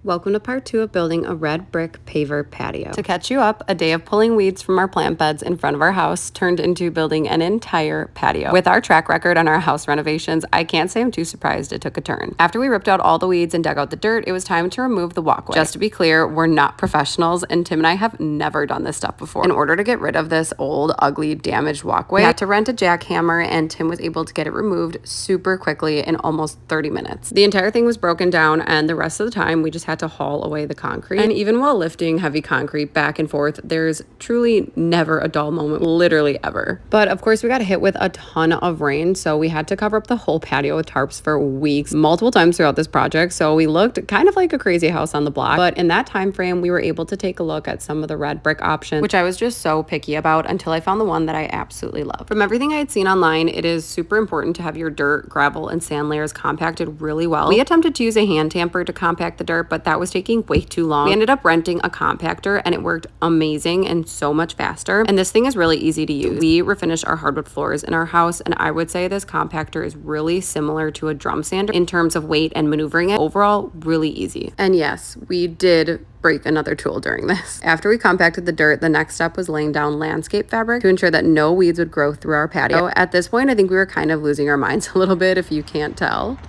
Welcome to part 2 of building a red brick paver patio. To catch you up, a day of pulling weeds from our plant beds in front of our house turned into building an entire patio. With our track record on our house renovations, I can't say I'm too surprised it took a turn. After we ripped out all the weeds and dug out the dirt, it was time to remove the walkway. Just to be clear, we're not professionals, and Tim and I have never done this stuff before. In order to get rid of this old, ugly, damaged walkway, we had to rent a jackhammer, and Tim was able to get it removed super quickly in almost 30 minutes. The entire thing was broken down, and the rest of the time we just had to haul away the concrete. And even while lifting heavy concrete back and forth, there's truly never a dull moment, literally ever. But of course we got hit with a ton of rain, so we had to cover up the whole patio with tarps for weeks, multiple times throughout this project. So we looked kind of like a crazy house on the block. But in that time frame, we were able to take a look at some of the red brick options, which I was just so picky about until I found the one that I absolutely love. From everything I had seen online, it is super important to have your dirt, gravel, and sand layers compacted really well. We attempted to use a hand tamper to compact the dirt, but that was taking way too long. We ended up renting a compactor, and it worked amazing and so much faster. And this thing is really easy to use. We refinished our hardwood floors in our house, and I would say this compactor is really similar to a drum sander in terms of weight and maneuvering it. Overall, really easy. And yes, we did break another tool during this. After we compacted the dirt, the next step was laying down landscape fabric to ensure that no weeds would grow through our patio. At this point, I think we were kind of losing our minds a little bit, if you can't tell.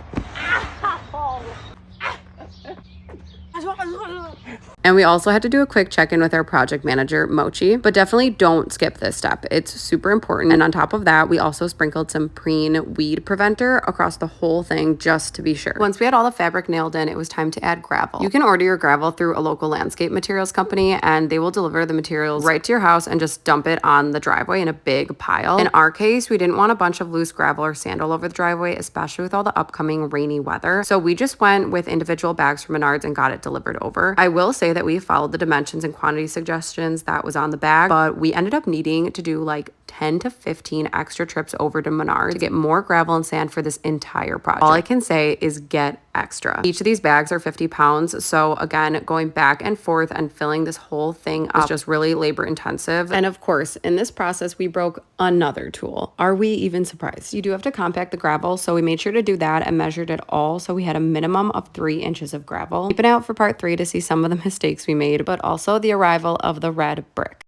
And we also had to do a quick check-in with our project manager, Mochi, but definitely don't skip this step. It's super important. And on top of that, we also sprinkled some preen weed preventer across the whole thing just to be sure. Once we had all the fabric nailed in, it was time to add gravel. You can order your gravel through a local landscape materials company, and they will deliver the materials right to your house and just dump it on the driveway in a big pile. In our case, we didn't want a bunch of loose gravel or sand all over the driveway, especially with all the upcoming rainy weather. So we just went with individual bags from Menards and got it delivered over. I will say that we followed the dimensions and quantity suggestions that was on the bag, but we ended up needing to do like 10 to 15 extra trips over to Menards to get more gravel and sand for this entire project. All I can say is get extra. Each of these bags are 50 pounds. So again, going back and forth and filling this whole thing up is just really labor intensive. And of course, in this process, we broke another tool. Are we even surprised? You do have to compact the gravel. So we made sure to do that and measured it all. So we had a minimum of 3 inches of gravel. Keep an eye out for part 3 to see some of the mistakes we made, but also the arrival of the red brick.